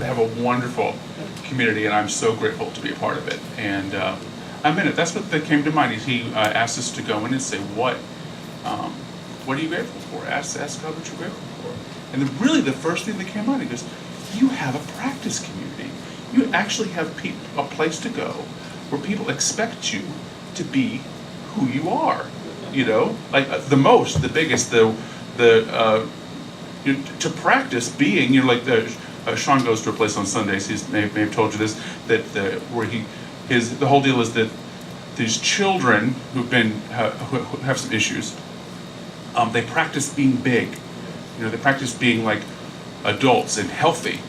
have a wonderful community, and I'm so grateful to be a part of it. And I'm in it. That's what that came to mind. He asked us to go in and say, what are you grateful for? Ask God what you're grateful for. And really the first thing that came out, he goes, you have a practice community. You actually have a place to go where people expect you to be who you are. Like the biggest, to practice being, like Shawn goes to a place on Sundays. He may have told you this, that the whole deal is that these children who have some issues, they practice being big. They practice being like adults and healthy.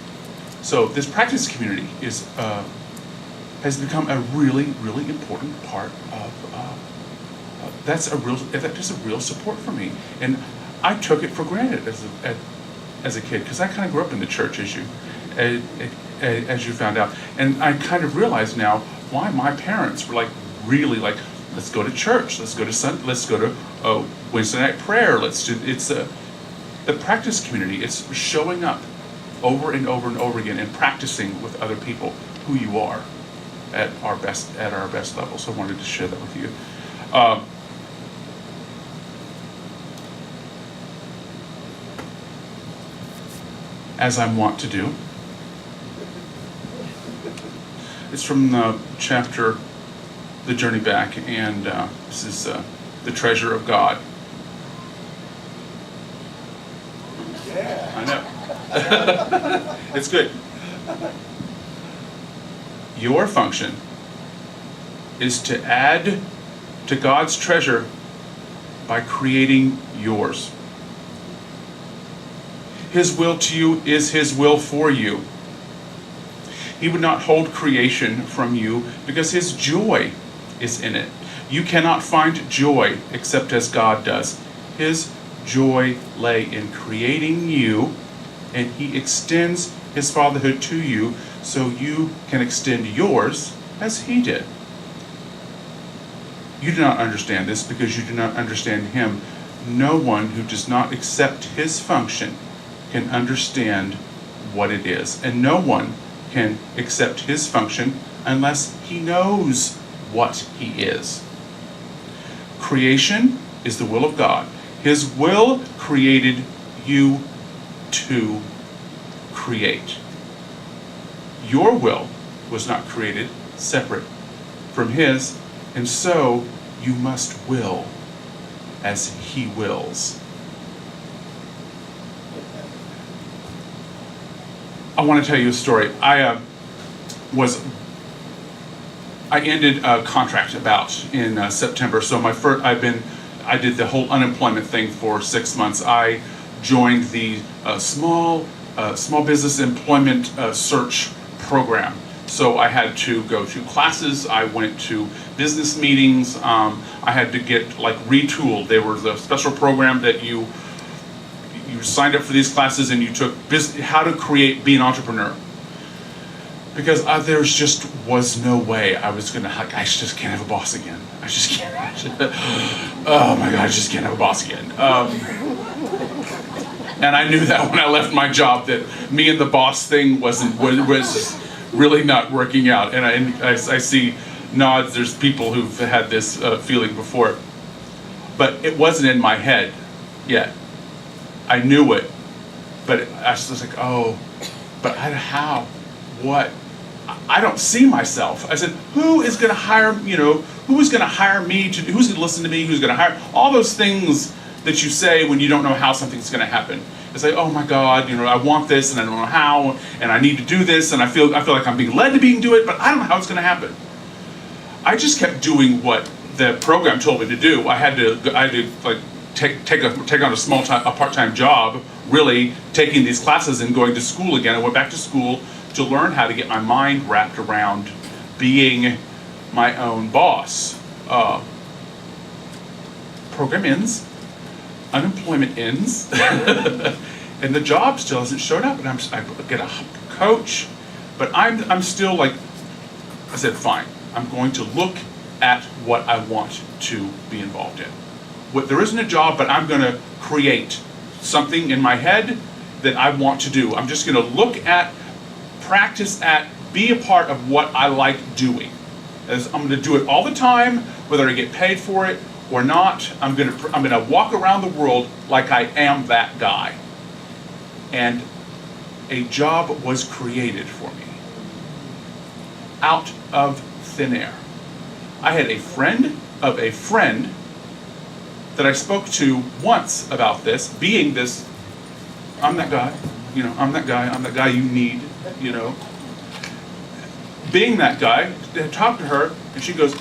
So this practice community has become a really, really important part of. That's a real support for me, and I took it for granted as a kid, because I kind of grew up in the church, as you found out, and I kind of realize now why my parents were really let's go to church, let's go to Wednesday night prayer, the practice community. It's showing up over and over and over again and practicing with other people who you are at our best level. So I wanted to share that with you. As I'm wont to do. It's from the chapter, The Journey Back, and this is the treasure of God. Yeah. I know. It's good. Your function is to add to God's treasure by creating yours. His will to you is His will for you. He would not hold creation from you because His joy is in it. You cannot find joy except as God does. His joy lay in creating you, and He extends His fatherhood to you so you can extend yours as He did. You do not understand this because you do not understand Him. No one who does not accept His function can understand what it is, and no one can accept His function unless he knows what He is. Creation is the will of God. His will created you to create. Your will was not created separate from His, and so you must will as He wills. I want to tell you a story. I ended a contract about in September. So I did the whole unemployment thing for 6 months. I joined the small business employment search program. So I had to go to classes. I went to business meetings. I had to get retooled. There was a special program that you signed up for these classes and you took how to be an entrepreneur. Because there just was no way I just can't have a boss again. I just can't. Oh my God, I just can't have a boss again. And I knew that when I left my job, that me and the boss thing was really not working out. And I see nods. There's people who've had this feeling before, but it wasn't in my head yet. I knew it, but I was just like, oh, but how? What? I don't see myself. I said, who is going to hire, who is going to hire me to, who's going to listen to me, who's going to hire, all those things that you say when you don't know how something's going to happen. It's like, oh my God, I want this and I don't know how, and I need to do this, and I feel like I'm being led to do it, but I don't know how it's going to happen. I just kept doing what the program told me to do. I had to take on a part-time job, really taking these classes and going to school again. I went back to school to learn how to get my mind wrapped around being my own boss. Program ends, unemployment ends, and the job still hasn't showed up. And I get a coach, but I'm still I said, fine. I'm going to look at what I want to be involved in. There isn't a job, but I'm going to create something in my head that I want to do. I'm just going to look at be a part of what I like doing. As I'm going to do it all the time, whether I get paid for it or not. I'm going to walk around the world like I am that guy. And a job was created for me out of thin air. I had a friend of a friend that I spoke to once about this, being this, I'm that guy, I'm that guy you need, Being that guy, I talked to her, and she goes,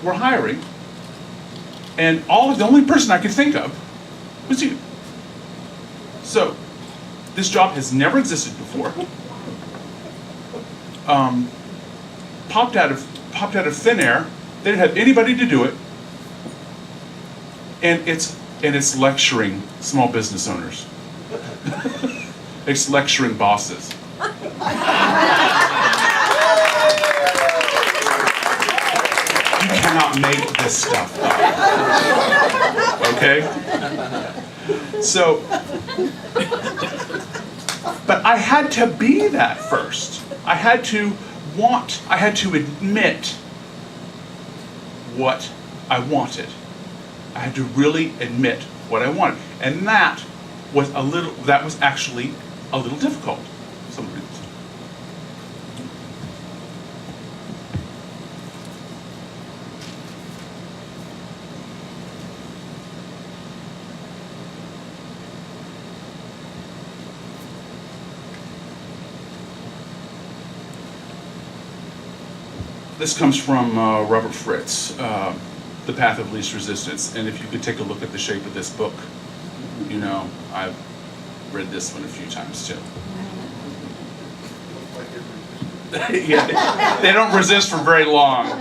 we're hiring, and the only person I could think of was you. So, this job has never existed before. Popped out of thin air. They didn't have anybody to do it, and it's lecturing small business owners. It's lecturing bosses. You cannot make this stuff up. Okay? So, but I had to be that first. I had to admit what I wanted. I had to really admit what I wanted. And that was actually a little difficult. For some reasons. This comes from Robert Fritz, The Path of Least Resistance. And if you could take a look at the shape of this book, I've read this one a few times too. Yeah, they don't resist for very long.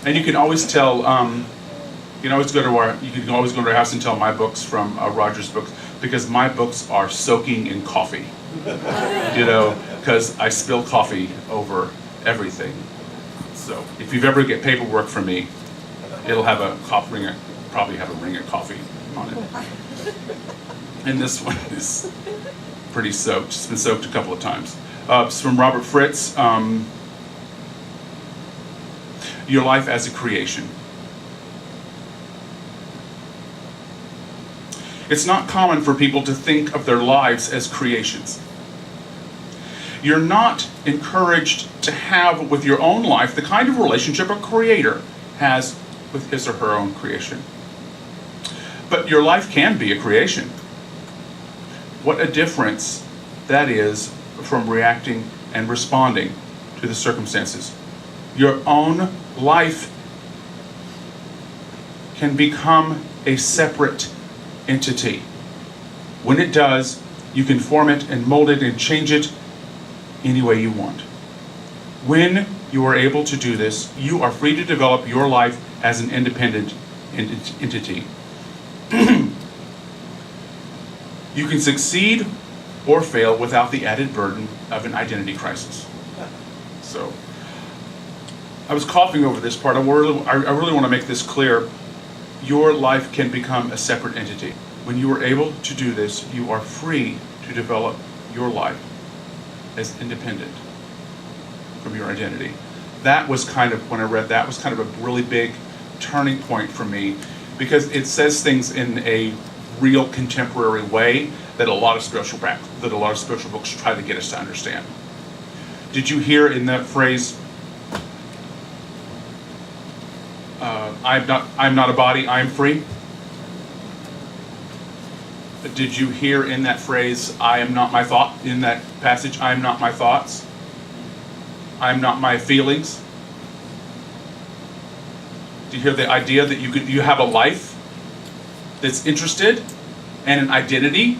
And you can always tell, you can always go to our house and tell my books from Roger's books, because my books are soaking in coffee. Because I spill coffee over everything. So if you've ever get paperwork from me, it'll have probably have a ring of coffee on it. And this one is pretty soaked. It's been soaked a couple of times. It's from Robert Fritz. Your life as a creation. It's not common for people to think of their lives as creations. You're not encouraged to have with your own life the kind of relationship a creator has with his or her own creation. But your life can be a creation. What a difference that is from reacting and responding to the circumstances. Your own life can become a separate entity. When it does, you can form it and mold it and change it any way you want. When you are able to do this, you are free to develop your life as an independent entity. You can succeed or fail without the added burden of an identity crisis. So, I was coughing over this part. I really want to make this clear. Your life can become a separate entity. When you are able to do this, you are free to develop your life as independent from your identity. That was kind of, when I read that, was kind of a really big turning point for me, because it says things in a real contemporary way that a lot of spiritual books try to get us to understand. Did you hear in that phrase, I'm not a body, I'm free? Did you hear in that phrase, I am not my thought, in that passage, I am not my thoughts? I am not my feelings? Do you hear the idea that you have a life that's interested and an identity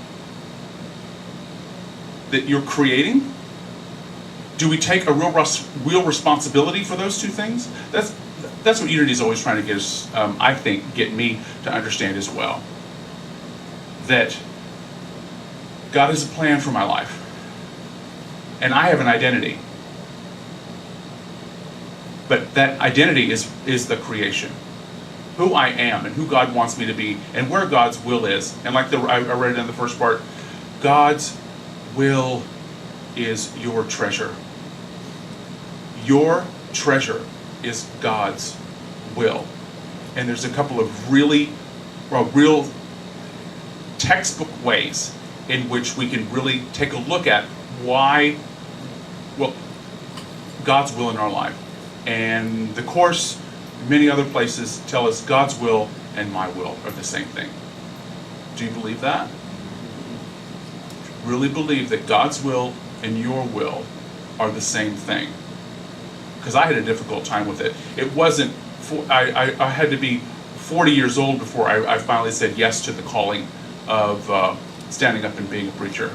that you're creating? Do we take a real responsibility for those two things? That's what Unity is always trying to get us, I think, get me to understand as well. That God has a plan for my life, and I have an identity. But that identity is the creation. Who I am and who God wants me to be and where God's will is. And like I read it in the first part, God's will is your treasure. Your treasure is God's will. And there's a couple of real textbook ways in which we can really take a look at why, God's will in our life. And the Course, many other places tell us God's will and my will are the same thing. Do you believe that? Really believe that God's will and your will are the same thing? Because I had a difficult time with it. It wasn't, I had to be 40 years old before I finally said yes to the calling of standing up and being a preacher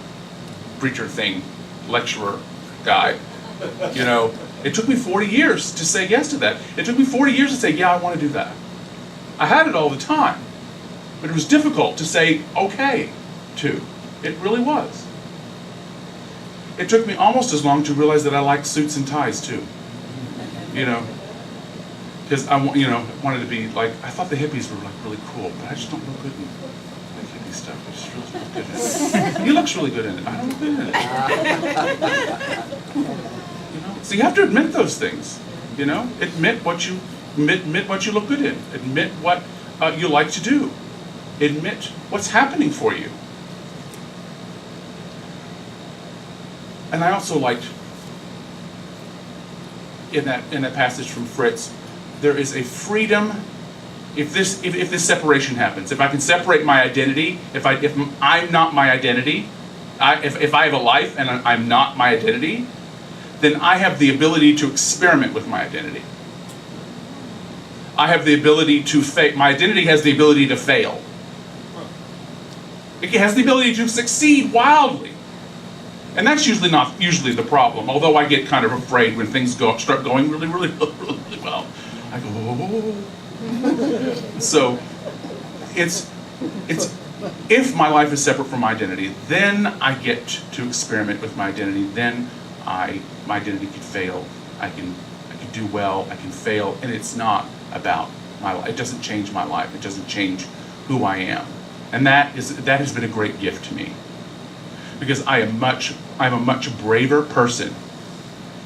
thing, lecturer guy. You know, it took me 40 years to say yes to that. It took me 40 years to say, yeah, I want to do that. I had it all the time, but it was difficult to say okay to. It really was. It took me almost as long to realize that I liked suits and ties too. You know, because I wanted to be like, I thought the hippies were like really cool, but I just don't look good in like hippie stuff. I just really look good in it. He looks really good in it. I don't look good in it. You know, so you have to admit those things. You know, admit what you look good in. Admit what you like to do. Admit what's happening for you. And I also liked in that passage from Fritz, there is a freedom. If this separation happens, if I can separate my identity, if I'm not my identity, if I have a life and I'm not my identity, then I have the ability to experiment with my identity. I have the ability to fail. My identity has the ability to fail. It has the ability to succeed wildly. And that's not usually the problem, although I get kind of afraid when things start going really, really, really, really well. I go, oh. So it's if my life is separate from my identity, then I get to experiment with my identity. Then my identity can fail. I can do well. I can fail, and it's not about my life. It doesn't change my life. It doesn't change who I am, and that has been a great gift to me. Because I'm a much braver person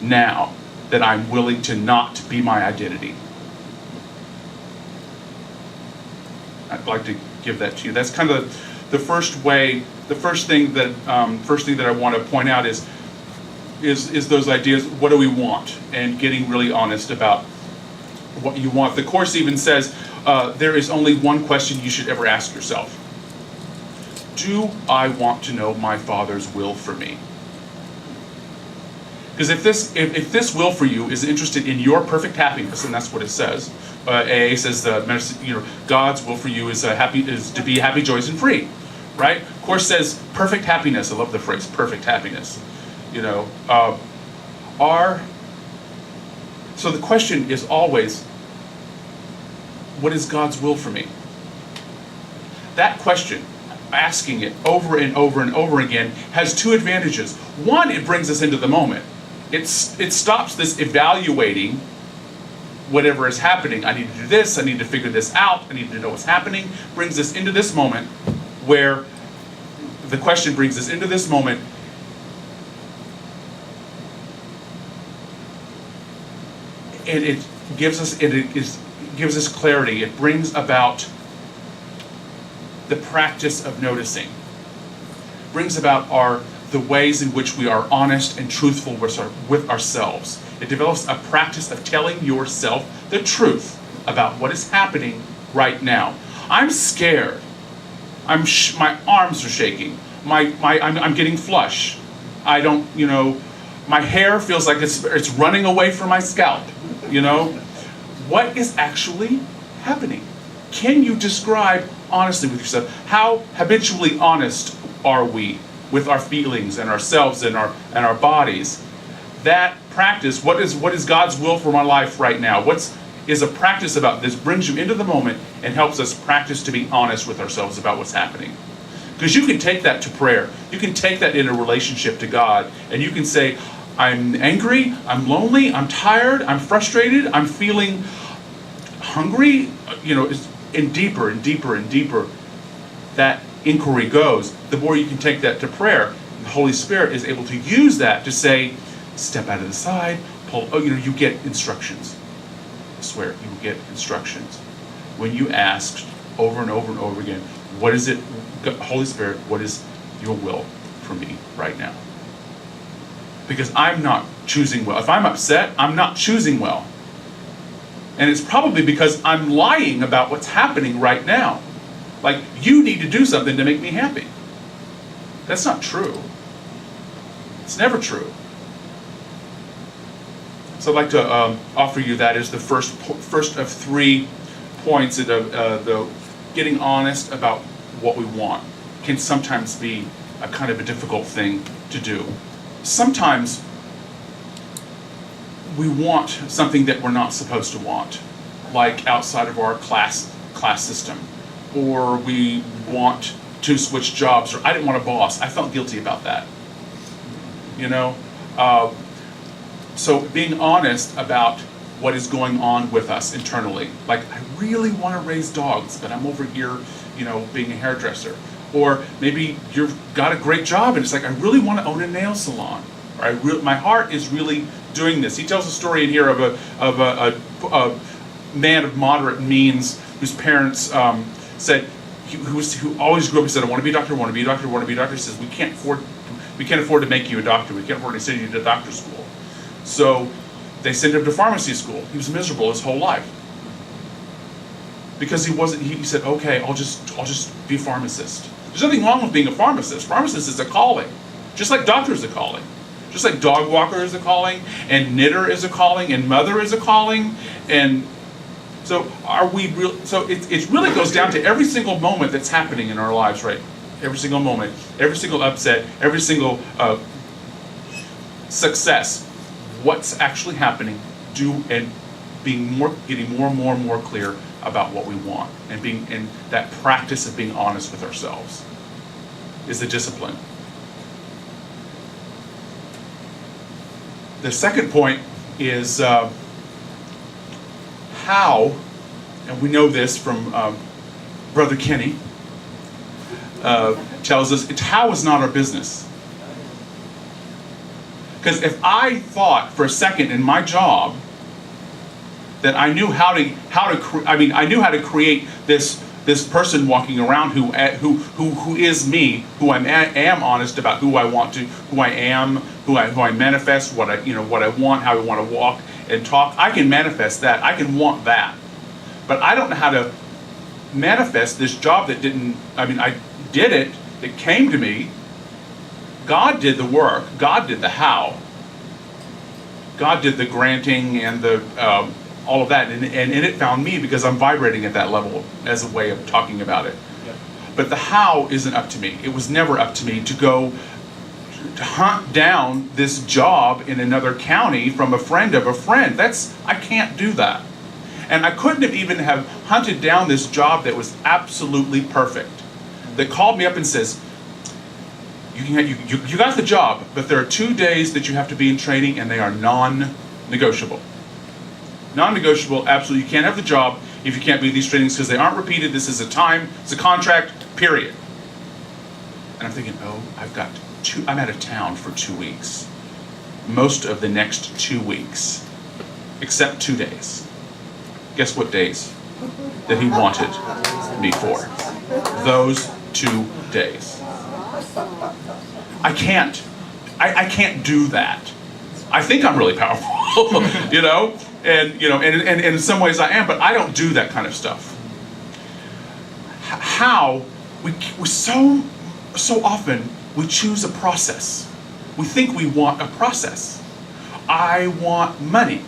now that I'm willing to not be my identity. I'd like to give that to you. That's kind of the first way. The first thing that I want to point out is those ideas. What do we want? And getting really honest about what you want. The Course even says there is only one question you should ever ask yourself. Do I want to know my Father's will for me? Because if this will for you is interested in your perfect happiness, and that's what it says, AA says God's will for you is to be happy, joyous, and free, right? Course says perfect happiness. I love the phrase perfect happiness. So the question is always, what is God's will for me? That question, asking it over and over and over again, has two advantages. One, it brings us into the moment. It stops this evaluating whatever is happening. I need to do this, I need to figure this out, I need to know what's happening. Brings us into this moment where the question brings us into this moment. And it gives us clarity. It brings about the practice of noticing. Brings about the ways in which we are honest and truthful with ourselves. It develops a practice of telling yourself the truth about what is happening right now. I'm scared. My arms are shaking. I'm getting flush. I don't, my hair feels like it's running away from my scalp. What is actually happening? Can you describe honestly with yourself? How habitually honest are we with our feelings and ourselves and our bodies? That practice, what is God's will for my life right now? Is a practice about this, brings you into the moment and helps us practice to be honest with ourselves about what's happening. Because you can take that to prayer. You can take that in a relationship to God, and you can say, I'm angry, I'm lonely, I'm tired, I'm frustrated, I'm feeling hungry, and deeper that inquiry goes, the more you can take that to prayer. The Holy Spirit is able to use that to say, step out of the side, pull, you get instructions. I swear, you will get instructions. When you ask over and over and over again, what is it, Holy Spirit, what is your will for me right now? Because I'm not choosing well. If I'm upset, I'm not choosing well. And it's probably because I'm lying about what's happening right now. Like, you need to do something to make me happy. That's not true. It's never true. So I'd like to offer you that as the first of 3 points that the getting honest about what we want can sometimes be a kind of a difficult thing to do. Sometimes we want something that we're not supposed to want, like outside of our class system, or we want to switch jobs, or I didn't want a boss. I felt guilty about that. So being honest about what is going on with us internally. Like, I really want to raise dogs, but I'm over here, being a hairdresser. Or maybe you've got a great job and it's like, I really want to own a nail salon. Or my heart is really doing this. He tells a story in here of a man of moderate means whose parents said, who always grew up and said, I want to be a doctor, I want to be a doctor, I want to be a doctor. He says, we can't afford to make you a doctor. We can't afford to send you to doctor school. So they sent him to pharmacy school. He was miserable his whole life. Because he said, okay, I'll just be a pharmacist. There's nothing wrong with being a pharmacist. Pharmacist is a calling. Just like doctor is a calling. Just like dog walker is a calling, and knitter is a calling, and mother is a calling. And so are we real? So it really goes down to every single moment that's happening in our lives, right? Every single moment, every single upset, every single success. What's actually happening? Getting more and more clear about what we want, and that practice of being honest with ourselves is the discipline. The second point is how, and we know this from Brother Kenny, tells us how is not our business. Because if I thought for a second in my job that I knew how to create this person walking around who is me, who I am honest about who I want to, who I am, who I manifest, what I want, how I want to walk and talk. I can manifest that. I can want that, but I don't know how to manifest this job that didn't. I did it. It came to me. God did the work. God did the how. God did the granting and the all of that, and it found me because I'm vibrating at that level as a way of talking about it. Yep. But the how isn't up to me. It was never up to me to go to hunt down this job in another county from a friend of a friend. I can't do that. And I couldn't have even have hunted down this job that was absolutely perfect, that called me up and says, you got the job, but there are 2 days that you have to be in training, and they are non-negotiable. Non-negotiable, absolutely. You can't have the job if you can't be these trainings because they aren't repeated. This is it's a contract, period. And I'm thinking, I'm out of town for 2 weeks. Most of the next 2 weeks, except 2 days. Guess what days that he wanted me for? Those 2 days. I can't do that. I think I'm really powerful, and in some ways I am, but I don't do that kind of stuff. How we so often we choose a process. We think we want a process. I want money,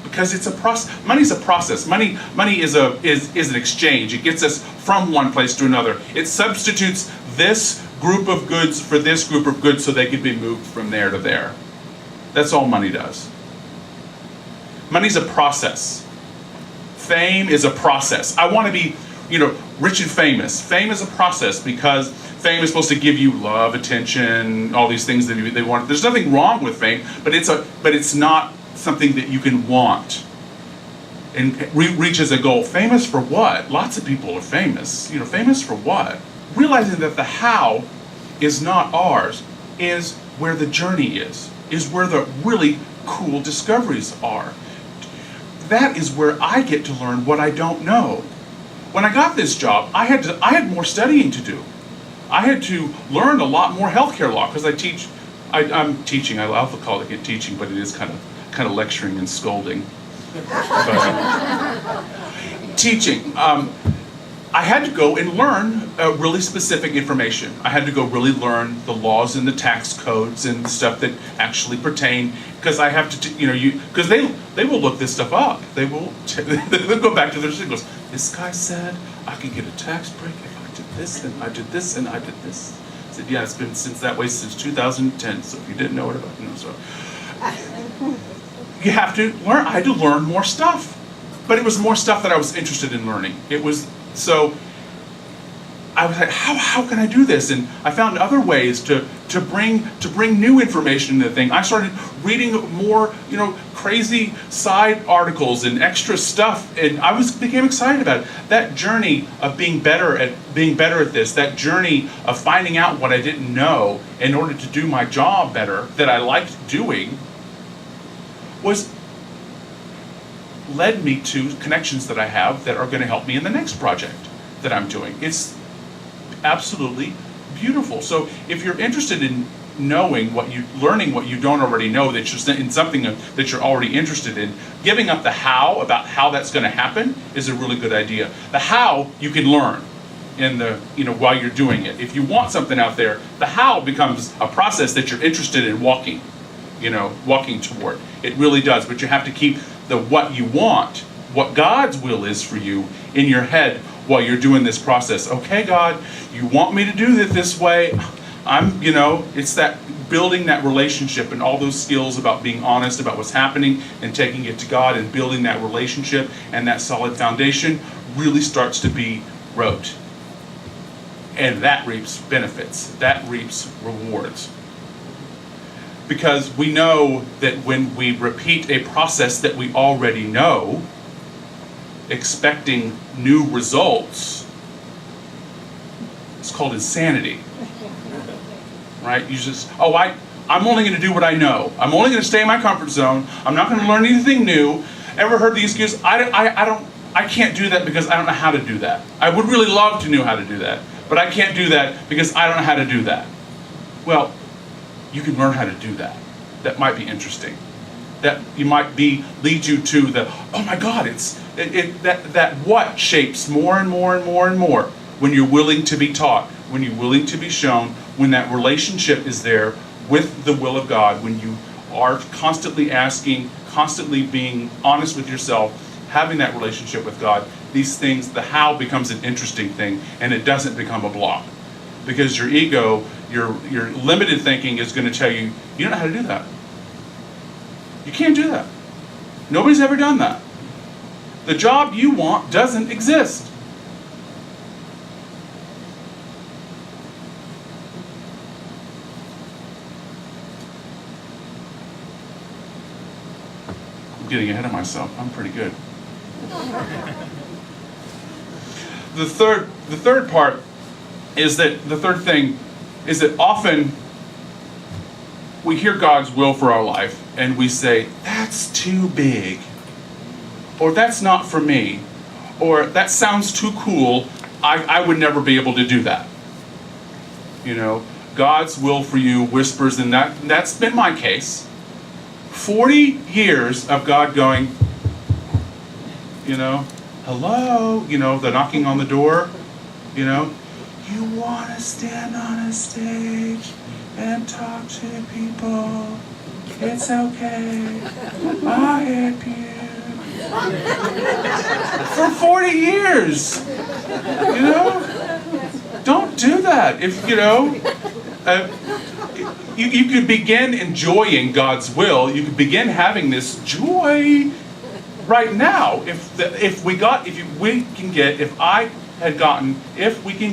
because it's a process. Money's a process. Money is an exchange. It gets us from one place to another. It substitutes this group of goods for this group of goods so they can be moved from there to there. That's all money does. Money's a process. Fame is a process. I want to be, rich and famous. Fame is a process because fame is supposed to give you love, attention, all these things that they want. There's nothing wrong with fame, but it's not something that you can want and reach as a goal. Famous for what? Lots of people are famous. Famous for what? Realizing that the how is not ours. is where the journey is where the really cool discoveries are. That is where I get to learn what I don't know. When I got this job, I had more studying to do. I had to learn a lot more healthcare law because I'm teaching. I love to call it teaching, but it is kind of lecturing and scolding. But, teaching. I had to go and learn really specific information. I had to go really learn the laws and the tax codes and stuff that actually pertain, because I have to, because they will look this stuff up. They will they'll go back to their signals. This guy said I can get a tax break if I did this, and I did this, and I did this. I said, yeah, it's been since that way since 2010. So if you didn't know it about, so you have to learn. I had to learn more stuff, but it was more stuff that I was interested in learning. So I was like, how can I do this? And I found other ways to bring new information into the thing. I started reading more, crazy side articles and extra stuff, and I became excited about it. That journey of being better at this, that journey of finding out what I didn't know in order to do my job better, that I liked doing, led me to connections that I have that are going to help me in the next project that I'm doing. It's absolutely beautiful. So if you're interested in learning what you don't already know, that you're in something that you're already interested in, giving up the how about how that's going to happen is a really good idea. The how you can learn while you're doing it. If you want something out there, the how becomes a process that you're interested in walking toward. It really does, but you have to keep the what you want, what God's will is for you, in your head while you're doing this process. Okay, God, you want me to do it this way. It's that building that relationship and all those skills about being honest about what's happening and taking it to God and building that relationship, and that solid foundation really starts to be rote. And that reaps benefits. That reaps rewards. Because we know that when we repeat a process that we already know, expecting new results, it's called insanity. Right? You just, I'm only going to do what I know. I'm only going to stay in my comfort zone. I'm not going to learn anything new. Ever heard the excuse, I can't do that because I don't know how to do that. I would really love to know how to do that, but I can't do that because I don't know how to do that. Well, you can learn how to do that. That might be interesting. That lead you to the, oh my God, that what shapes more and more and more and more when you're willing to be taught, when you're willing to be shown, when that relationship is there with the will of God, when you are constantly asking, constantly being honest with yourself, having that relationship with God, these things, the how becomes an interesting thing, and it doesn't become a block. Because your ego, your limited thinking is going to tell you, you don't know how to do that. You can't do that. Nobody's ever done that. The job you want doesn't exist. I'm getting ahead of myself. I'm pretty good. The third part is that the third thing is that often we hear God's will for our life and we say, that's too big, or that's not for me, or that sounds too cool, I would never be able to do that. God's will for you whispers, and that's been my case. 40 years of God going, hello, the knocking on the door, you want to stand on a stage and talk to people. It's okay. I'll help you. For 40 years. Don't do that. If, you could begin enjoying God's will. You could begin having this joy right now. If we can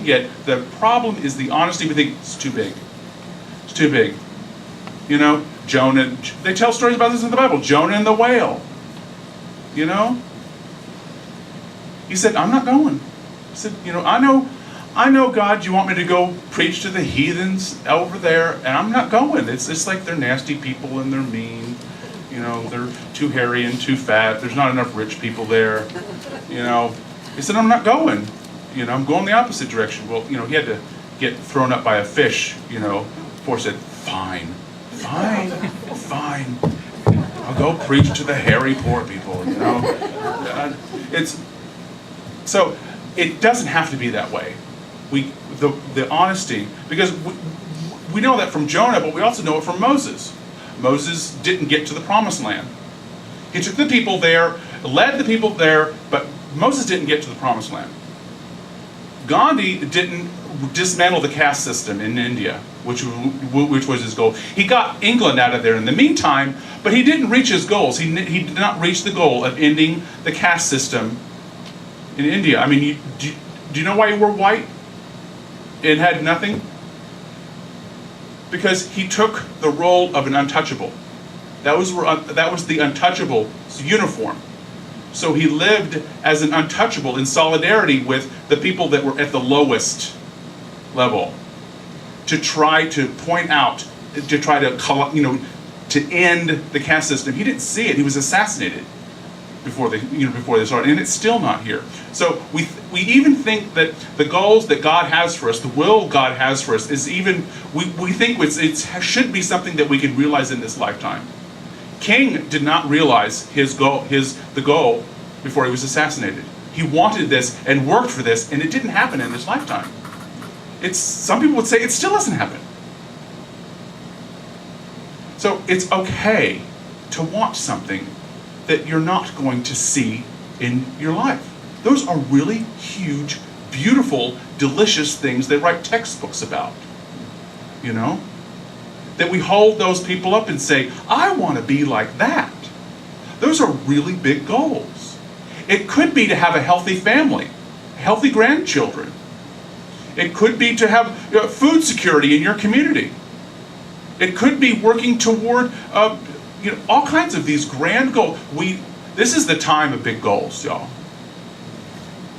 get, the problem is the honesty. We think it's too big. It's too big. Jonah, they tell stories about this in the Bible. Jonah and the whale. He said, I'm not going. He said, I know, God, you want me to go preach to the heathens over there, and I'm not going. It's like they're nasty people and they're mean. They're too hairy and too fat. There's not enough rich people there. He said, I'm not going. I'm going the opposite direction. Well, he had to get thrown up by a fish, before he said, fine. I'll go preach to the hairy poor people, So it doesn't have to be that way. The honesty, because we know that from Jonah, but we also know it from Moses. Moses didn't get to the promised land. He took the people there, led the people there, but Moses didn't get to the promised land. Gandhi didn't dismantle the caste system in India, which was his goal. He got England out of there in the meantime, but he didn't reach his goals. He did not reach the goal of ending the caste system in India. I mean, do you know why you were white and had nothing? Because he took the role of an untouchable. That was the untouchable's uniform. So he lived as an untouchable in solidarity with the people that were at the lowest level, to try to point out, to try to end the caste system. He didn't see it. He was assassinated before they started, and it's still not here. So we even think that the goals that God has for us, the will God has for us, is even we think it should be something that we can realize in this lifetime. King did not realize the goal before he was assassinated. He wanted this and worked for this, and it didn't happen in his lifetime. Some people would say it still hasn't happened. So it's okay to want something that you're not going to see in your life. Those are really huge, beautiful, delicious things they write textbooks about. That we hold those people up and say, I want to be like that. Those are really big goals. It could be to have a healthy family, healthy grandchildren. It could be to have food security in your community. It could be working toward all kinds of these grand goals. This is the time of big goals, y'all.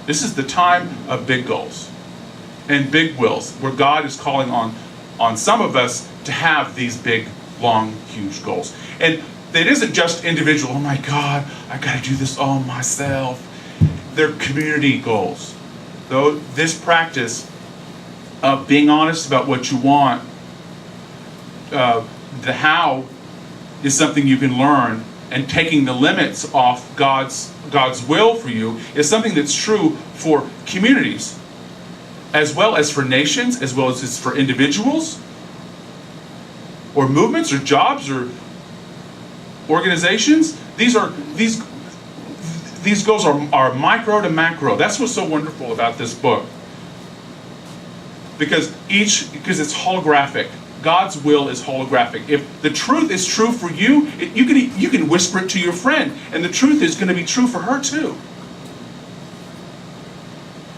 This is the time of big goals and big wills, where God is calling on some of us to have these big, long, huge goals. And it isn't just individual, oh my God, I gotta do this all myself. They're community goals. Though this practice of being honest about what you want, the how is something you can learn, and taking the limits off God's will for you is something that's true for communities, as well as for nations, as well as for individuals, or movements, or jobs, or organizations. These goals are micro to macro. That's what's so wonderful about this book, because it's holographic. God's will is holographic. If the truth is true for you, you can whisper it to your friend, and the truth is going to be true for her too.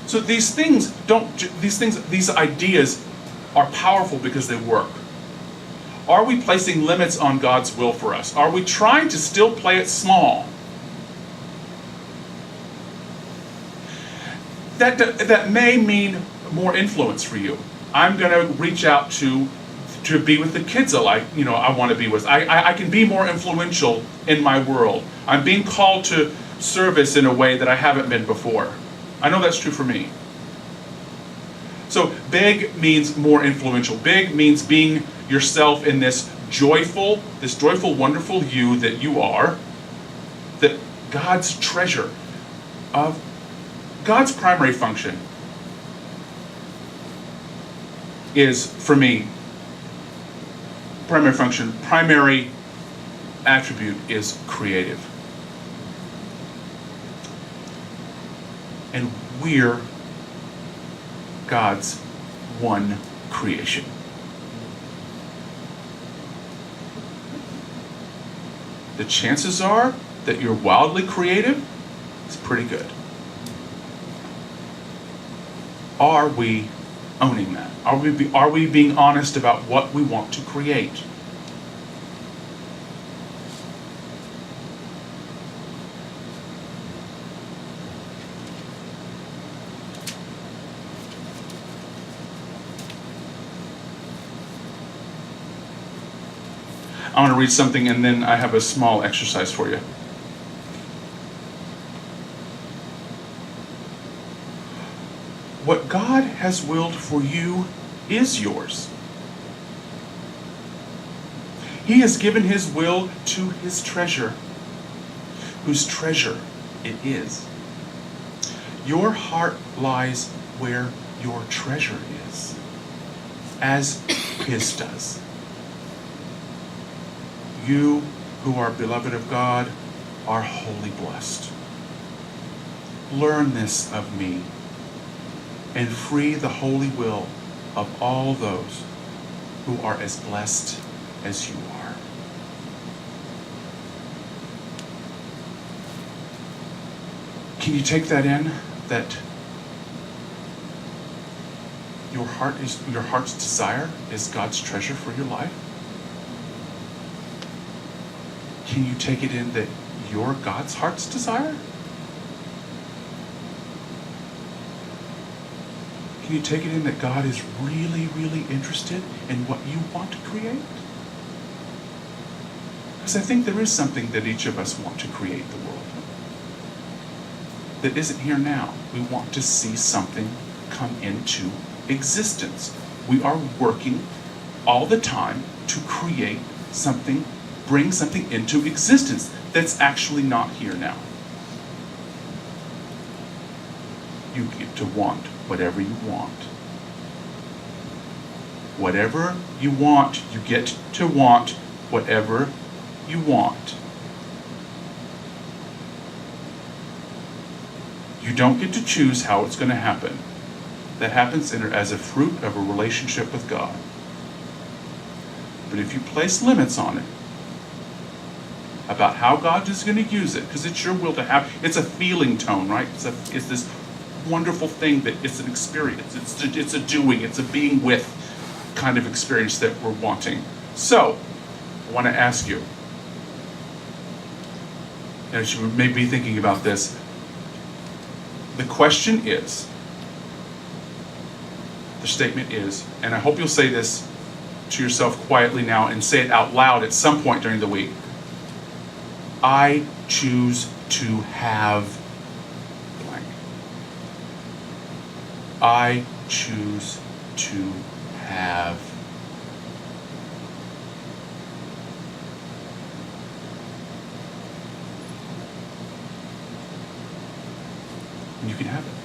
So these ideas are powerful because they work. Are we placing limits on God's will for us? Are we trying to still play it small? That may mean more influence for you. I'm going to reach out to be with the kids I want to be with. I can be more influential in my world. I'm being called to service in a way that I haven't been before. I know that's true for me. So big means more influential. Big means being yourself in this joyful, wonderful you that you are, that God's treasure of God's primary function is, for me, primary attribute is creative. And we're God's one creation. The chances are that you're wildly creative is pretty good. Are we owning that? Are we being honest about what we want to create? I want to read something, and then I have a small exercise for you. What God has willed for you is yours. He has given his will to his treasure, whose treasure it is. Your heart lies where your treasure is, as his does. You who are beloved of God are wholly blessed. Learn this of me, and free the holy will of all those who are as blessed as you are. Can you take that in? That your heart's desire is God's treasure for your life? Can you take it in that you're God's heart's desire? Can you take it in that God is really, really interested in what you want to create? Because I think there is something that each of us want to create in the world that isn't here now. We want to see something come into existence. We are working all the time to create something, bring something into existence that's actually not here now. You get to want whatever you want. Whatever you want, you get to want whatever you want. You don't get to choose how it's going to happen. That happens as a fruit of a relationship with God. But if you place limits on it, about how God is going to use it, because it's your will to have, it's a feeling tone, right? It's this wonderful thing that it's an experience. It's a doing, it's a being with kind of experience that we're wanting. So, I want to ask you, as you may be thinking about this, the question is, the statement is, and I hope you'll say this to yourself quietly now and say it out loud at some point during the week. I choose to have blank. I choose to have. And you can have it.